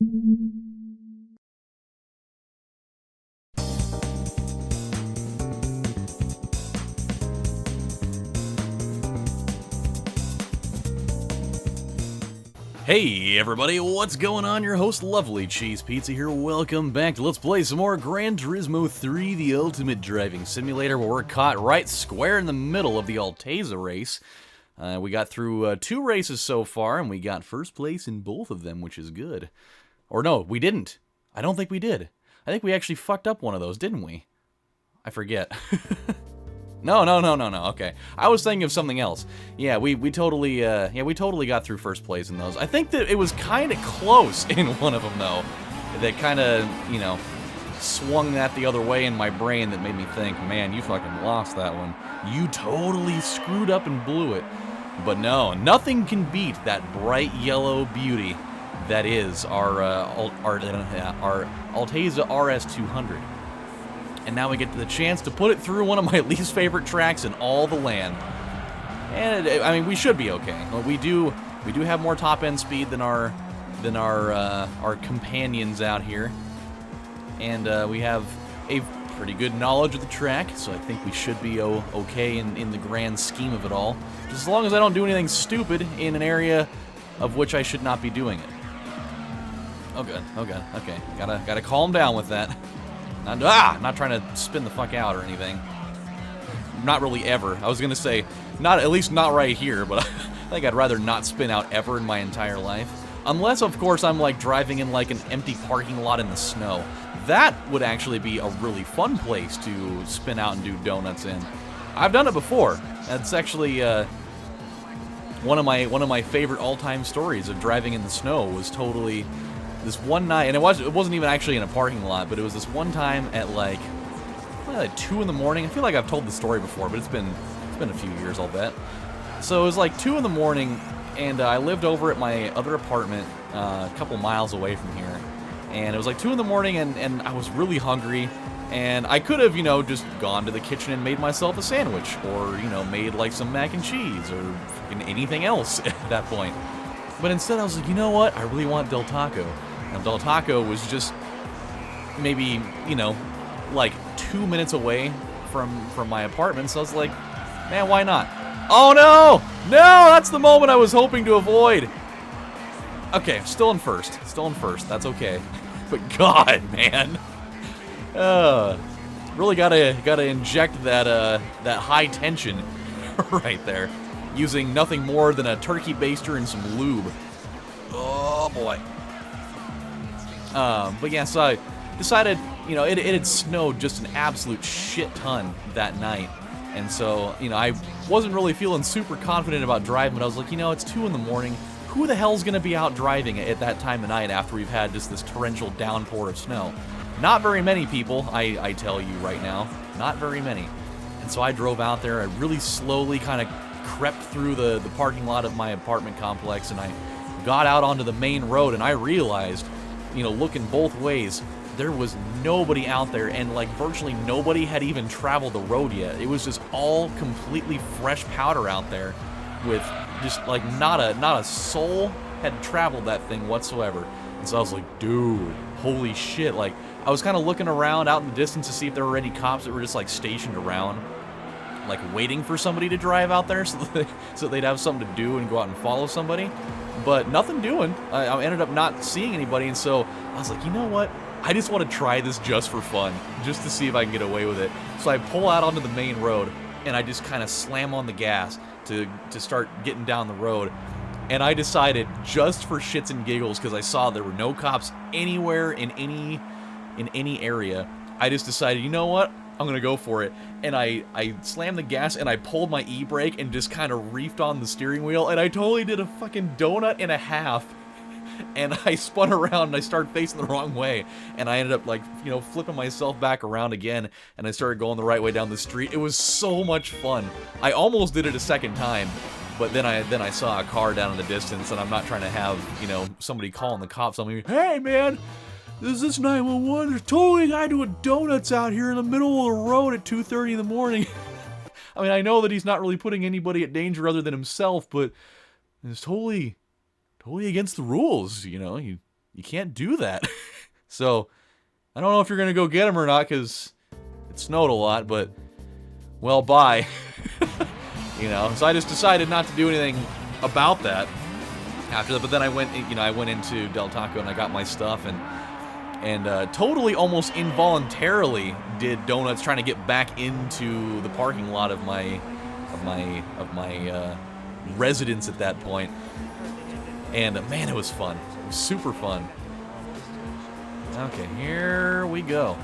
Hey everybody, what's going on? Your host LovelyCheesePizza here. Welcome back to Let's Play some more Gran Turismo 3, the ultimate driving simulator, where we're caught right square in the middle of the Alteza race. We got through 2 races so far, and we got first place in both of them, which is good. Or no, we didn't. I don't think we did. I think we actually fucked up one of those, didn't we? I forget. No, okay. I was thinking of something else. Yeah, we totally got through first place in those. I think that it was kind of close in one of them, though. That kind of, swung that the other way in my brain that made me think, man, you fucking lost that one. You totally screwed up and blew it. But no, nothing can beat that bright yellow beauty that is our Alteza RS200. And now we get to the chance to put it through one of my least favorite tracks in all the land. And I mean, we should be okay. We do have more top end speed than our companions out here, and we have a pretty good knowledge of the track. So I think we should be okay in the grand scheme of it all. Just as long as I don't do anything stupid in an area of which I should not be doing it. Oh good, okay. Gotta calm down with that. Not trying to spin the fuck out or anything. Not really ever. I was gonna say, at least not right here, but I think I'd rather not spin out ever in my entire life. Unless, of course, I'm like driving in like an empty parking lot in the snow. That would actually be a really fun place to spin out and do donuts in. I've done it before. That's actually one of my favorite all-time stories of driving in the snow. Was totally this one night, and it wasn't even actually in a parking lot, but it was this one time at like 2 in the morning. I feel like I've told the story before, but it's been a few years, I'll bet. So it was like 2 in the morning, and I lived over at my other apartment a couple miles away from here. And it was like 2 in the morning, and I was really hungry, and I could have, just gone to the kitchen and made myself a sandwich, or, made like some mac and cheese, or fucking anything else at that point. But instead I was like, you know what? I really want Del Taco. And Del Taco was just maybe, like 2 minutes away from my apartment, so I was like, man, why not? Oh no! No, that's the moment I was hoping to avoid! Okay, still in first, that's okay. But God, man. Really gotta inject that high tension right there, using nothing more than a turkey baster and some lube. Oh boy. But yeah, so I decided, it had snowed just an absolute shit ton that night. And so, I wasn't really feeling super confident about driving, but I was like, it's 2 in the morning. Who the hell's going to be out driving at that time of night after we've had just this torrential downpour of snow? Not very many people, I tell you right now. Not very many. And so I drove out there. I really slowly kind of crept through the parking lot of my apartment complex, and I got out onto the main road, and I realized, looking both ways, there was nobody out there, and like virtually nobody had even traveled the road yet. It was just all completely fresh powder out there, with just like not a soul had traveled that thing whatsoever. And so I was like, dude, holy shit. Like, I was kind of looking around out in the distance to see if there were any cops that were just like stationed around, like waiting for somebody to drive out there so they'd have something to do and go out and follow somebody. But nothing doing. I ended up not seeing anybody, and so I was like, you know what? I just want to try this just for fun, just to see if I can get away with it. So I pull out onto the main road, and I just kind of slam on the gas to start getting down the road. And I decided, just for shits and giggles, because I saw there were no cops anywhere in any area, I just decided, you know what? I'm gonna go for it. And I slammed the gas, and I pulled my e-brake and just kind of reefed on the steering wheel, and I totally did a fucking donut and a half. And I spun around, and I started facing the wrong way, and I ended up, like, flipping myself back around again, and I started going the right way down the street. It was so much fun. I almost did it a second time, but then I saw a car down in the distance, and I'm not trying to have, somebody calling the cops on me. Hey, man, this is 911. There's totally a guy doing donuts out here in the middle of the road at 2:30 in the morning. I mean, I know that he's not really putting anybody at danger other than himself, but it's totally against the rules, You can't do that. So, I don't know if you're going to go get them or not, because it snowed a lot, but, well, bye. You know, so I just decided not to do anything about that after that. But then I went, you know, I went into Del Taco and I got my stuff, and totally almost involuntarily did donuts, trying to get back into the parking lot of my residence at that point. And man, it was fun. It was super fun. Okay, here we go.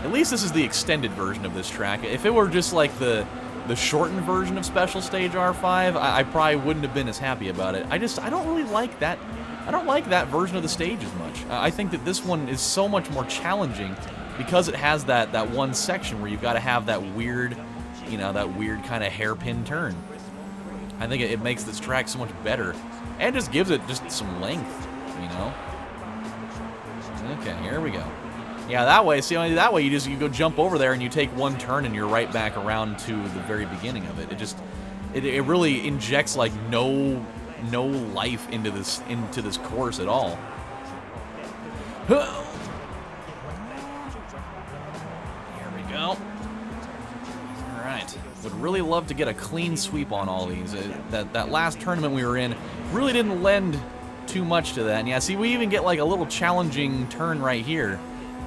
At least this is the extended version of this track. If it were just like the shortened version of Special Stage R5, I probably wouldn't have been as happy about it. I don't really like that. I don't like that version of the stage as much. I think that this one is so much more challenging because it has that one section where you've got to have that weird, you know, that weird kind of hairpin turn. I think it makes this track so much better, and just gives it just some length, you know. Okay, here we go. Yeah, that way. See, that way you go jump over there and you take one turn and you're right back around to the very beginning of it. It really injects like no life into this course at all. Here we go. All right. Would really love to get a clean sweep on all these. That last tournament we were in really didn't lend too much to that. And yeah, see, we even get like a little challenging turn right here.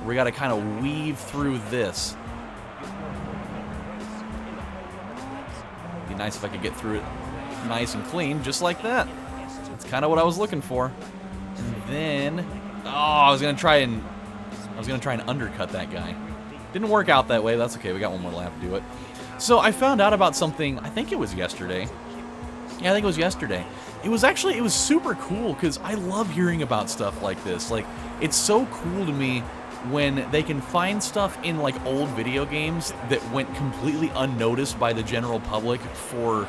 We got to kind of weave through this. Be nice if I could get through it nice and clean, just like that. That's kind of what I was looking for. And then, oh, I was gonna try and undercut that guy. Didn't work out that way. That's okay. We got one more lap to do it. So I found out about something. I think it was yesterday. Yeah, I think it was yesterday. It was super cool because I love hearing about stuff like this. Like, it's so cool to me when they can find stuff in like old video games that went completely unnoticed by the general public for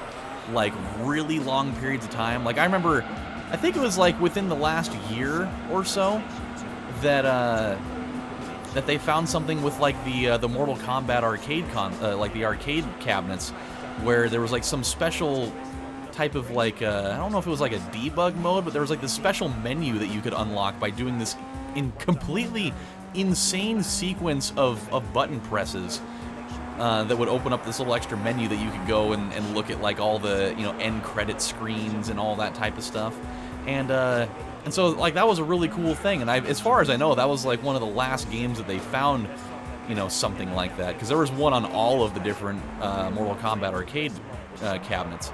like really long periods of time. Like, I remember, I think it was like within the last year or so that they found something with like the Mortal Kombat arcade like the arcade cabinets, where there was like some special type of like I don't know if it was like a debug mode, but there was like this special menu that you could unlock by doing this completely insane sequence of button presses that would open up this little extra menu that you could go and look at like all the, you know, end credit screens and all that type of stuff. And so like that was a really cool thing. And as far as I know, that was like one of the last games that they found, you know, something like that, because there was one on all of the different Mortal Kombat arcade cabinets.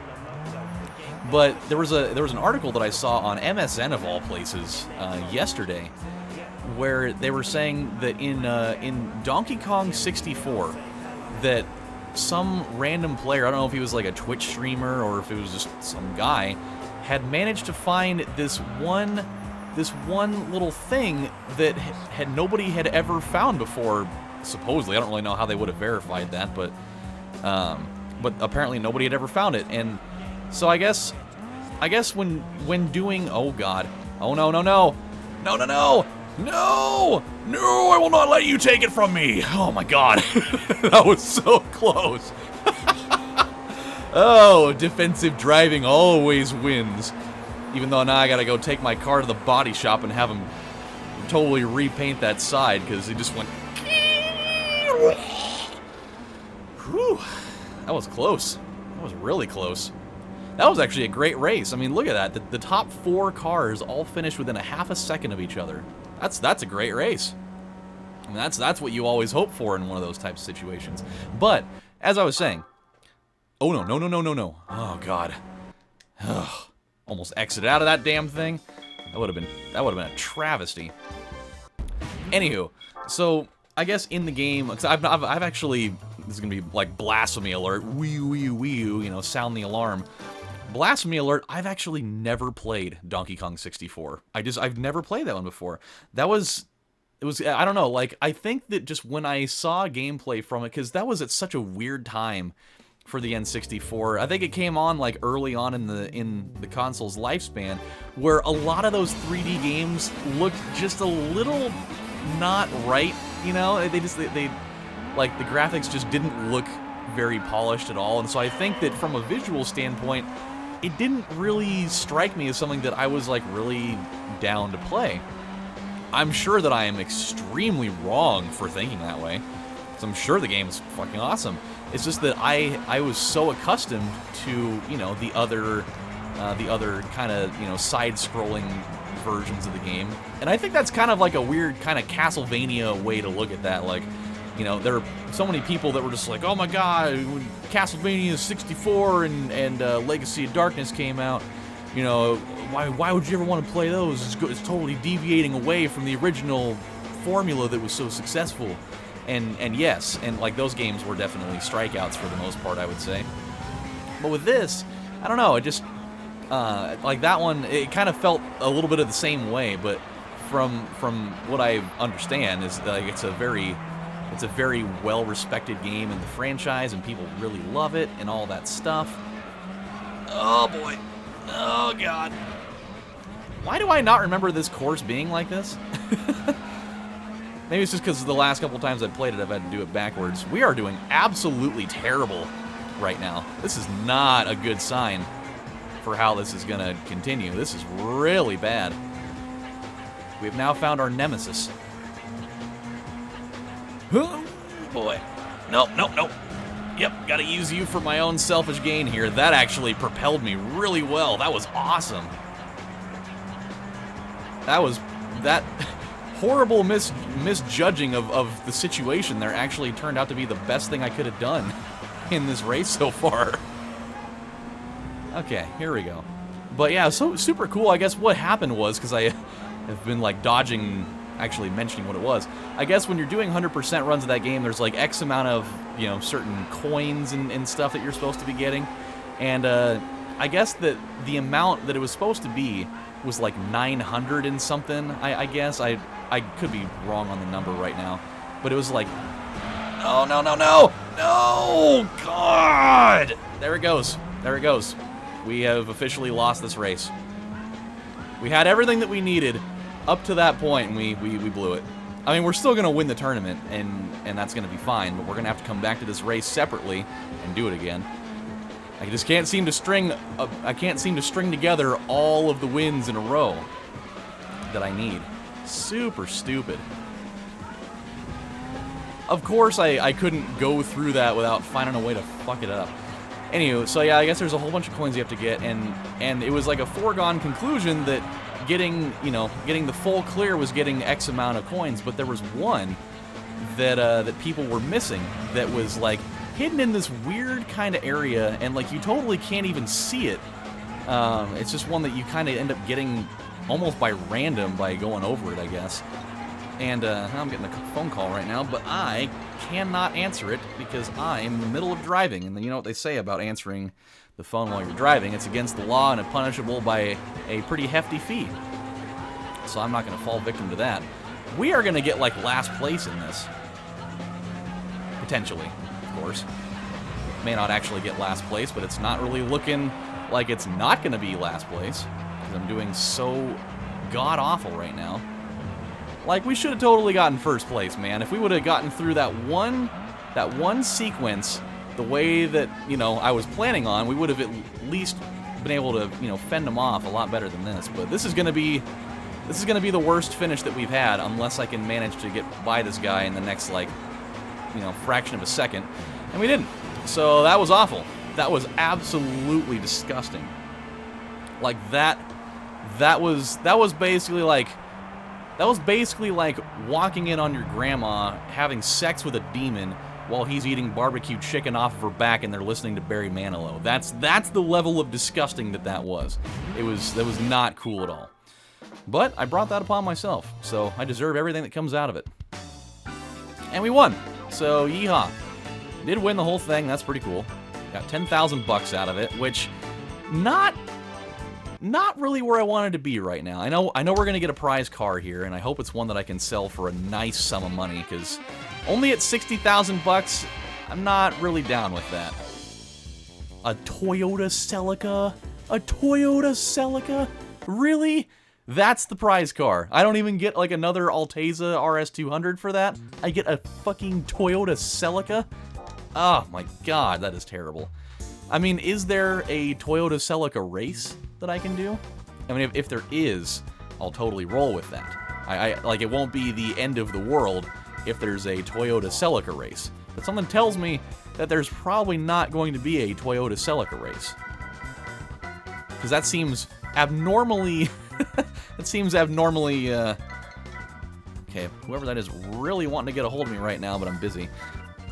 But there was an article that I saw on MSN of all places yesterday, where they were saying that in Donkey Kong 64, that some random player, I don't know if he was like a Twitch streamer or if it was just some guy, had managed to find this one little thing that nobody had ever found before. Supposedly, I don't really know how they would have verified that, but apparently nobody had ever found it. And so I guess when doing, oh god, oh no, I will not let you take it from me. Oh my god. That was so close. Oh, defensive driving always wins. Even though now I gotta go take my car to the body shop and have them totally repaint that side, because it just went. Whew. That was close. That was really close. That was actually a great race. I mean, look at that. The top 4 cars all finished within a half a second of each other. That's a great race. I mean, that's what you always hope for in one of those types of situations. But as I was saying, oh no. Oh god. Ugh. Almost exited out of that damn thing. That would have been a travesty. Anywho, so I guess in the game, because I've actually, this is gonna be like blasphemy alert, wee, you know, sound the alarm. Blasphemy alert, I've actually never played Donkey Kong 64. I've never played that one before. It was, I don't know, like, I think that just when I saw gameplay from it, because that was at such a weird time for the N64. I think it came on like early on in the console's lifespan, where a lot of those 3D games looked just a little not right, you know? They like, the graphics just didn't look very polished at all. And so I think that from a visual standpoint, it didn't really strike me as something that I was like really down to play. I'm sure that I am extremely wrong for thinking that way, because I'm sure the game's fucking awesome. It's just that I was so accustomed to, you know, the other kind of, you know, side-scrolling versions of the game. And I think that's kind of like a weird kind of Castlevania way to look at that. Like, you know, there are so many people that were just like, oh my god, when Castlevania 64 and Legacy of Darkness came out, you know, why would you ever want to play those? It's totally deviating away from the original formula that was so successful. And yes, and like those games were definitely strikeouts for the most part, I would say. But with this, I don't know, it just like that one, it kind of felt a little bit of the same way, but from what I understand is like it's a very well-respected game in the franchise, and people really love it and all that stuff. Oh boy. Oh god. Why do I not remember this course being like this? Maybe it's just because the last couple times I've played it, I've had to do it backwards. We are doing absolutely terrible right now. This is not a good sign for how this is going to continue. This is really bad. We've now found our Nemesis. Oh, boy. Nope. Yep, gotta use you for my own selfish gain here. That actually propelled me really well. That was awesome. That horrible misjudging of the situation there actually turned out to be the best thing I could have done in this race so far. Okay, here we go. But yeah, so super cool. I guess what happened was, because I have been like dodging actually mentioning what it was. I guess when you're doing 100% runs of that game, there's like X amount of, you know, certain coins and stuff that you're supposed to be getting. And I guess that the amount that it was supposed to be was like 900 and something, I guess. I could be wrong on the number right now. But it was like, oh, no. No, God! There it goes. We have officially lost this race. We had everything that we needed up to that point, and we blew it. I mean, we're still going to win the tournament, and that's going to be fine, but we're going to have to come back to this race separately and do it again. I just can't seem to string together all of the wins in a row that I need. Super stupid. Of course, I couldn't go through that without finding a way to fuck it up. Anywho, so yeah, I guess there's a whole bunch of coins you have to get, and it was like a foregone conclusion that getting the full clear was getting X amount of coins, but there was one that people were missing that was like hidden in this weird kind of area, and like you totally can't even see it. It's just one that you kind of end up getting almost by random by going over it, I guess. And I'm getting a phone call right now, but I cannot answer it because I am in the middle of driving. And you know what they say about answering the phone while you're driving? It's against the law and punishable by a pretty hefty fee. So I'm not going to fall victim to that. We are going to get like last place in this. Potentially, of course. May not actually get last place, but it's not really looking like it's not going to be last place because I'm doing so god-awful right now. Like, we should have totally gotten first place, man. If we would have gotten through that one sequence the way that, you know, I was planning on, we would have at least been able to, you know, fend them off a lot better than this. But this is gonna be the worst finish that we've had unless I can manage to get by this guy in the next, like, you know, fraction of a second. And we didn't. So that was awful. That was absolutely disgusting. Like that was basically like walking in on your grandma having sex with a demon while he's eating barbecue chicken off of her back and they're listening to Barry Manilow. That's the level of disgusting that was. That was not cool at all. But I brought that upon myself, so I deserve everything that comes out of it. And we won. So yeehaw. Did win the whole thing. That's pretty cool. Got 10,000 bucks out of it, which not really where I wanted to be right now. I know we're going to get a prize car here, and I hope it's one that I can sell for a nice sum of money, because only at 60,000 bucks, I'm not really down with that. A Toyota Celica? A Toyota Celica? Really? That's the prize car. I don't even get like another Alteza RS200 for that. I get a fucking Toyota Celica? Oh my god, that is terrible. I mean, is there a Toyota Celica race that I can do? I mean, if there is, I'll totally roll with that. Like, it won't be the end of the world if there's a Toyota Celica race. But something tells me that there's probably not going to be a Toyota Celica race. Because that seems abnormally... it seems abnormally... Okay, whoever that is really wanting to get a hold of me right now, but I'm busy.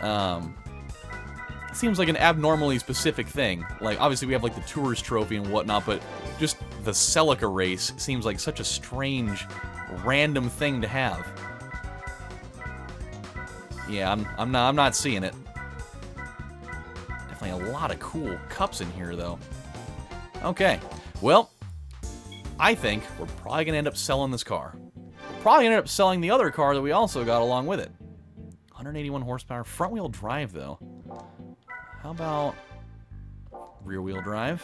It seems like an abnormally specific thing. Like, obviously we have, like, the Tours Trophy and whatnot, but just the Celica race seems like such a strange, random thing to have. Yeah, I'm not seeing it. Definitely a lot of cool cups in here, though. Okay, well, I think we're probably going to end up selling this car. We're probably going to end up selling the other car that we also got along with it. 181 horsepower, front-wheel drive, though. How about rear-wheel drive?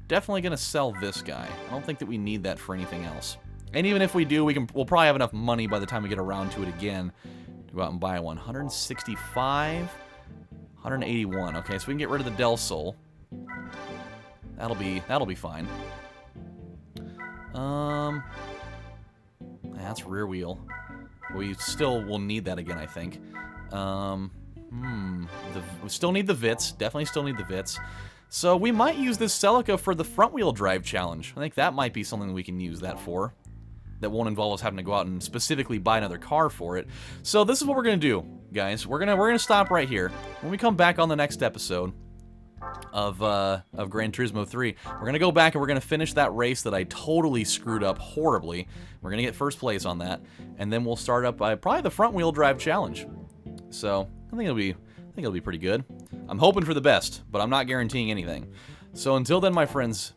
Definitely going to sell this guy. I don't think that we need that for anything else. And even if we do, we'll probably have enough money by the time we get around to it again to go out and buy one. 165, 181. Okay, so we can get rid of the Del Sol. That'll be fine. That's rear wheel. We still will need that again, I think. We still need the Vits. Definitely still need the Vits. So we might use this Celica for the front-wheel drive challenge. I think that might be something we can use that for. That won't involve us having to go out and specifically buy another car for it. So this is what we're gonna do, guys. We're gonna stop right here. When we come back on the next episode of Gran Turismo 3, we're gonna go back and we're gonna finish that race that I totally screwed up horribly. We're gonna get first place on that, and then we'll start up probably the front-wheel drive challenge. So I think it'll be pretty good. I'm hoping for the best, but I'm not guaranteeing anything. So until then, my friends,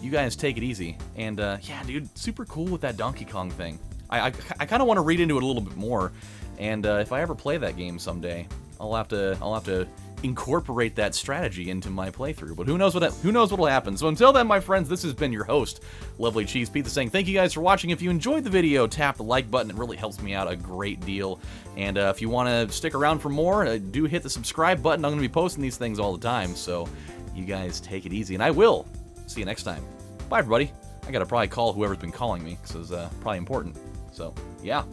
you guys take it easy. And yeah, dude, super cool with that Donkey Kong thing. I kind of want to read into it a little bit more. And if I ever play that game someday, I'll have to incorporate that strategy into my playthrough. But who knows what'll happen. So until then, my friends, this has been your host, LovelyCheesePizza, saying thank you guys for watching. If you enjoyed the video, tap the like button. It really helps me out a great deal. And if you want to stick around for more, do hit the subscribe button. I'm going to be posting these things all the time. So you guys take it easy, and I will see you next time. Bye, everybody. I gotta probably call whoever's been calling me, because it's probably important. So, yeah.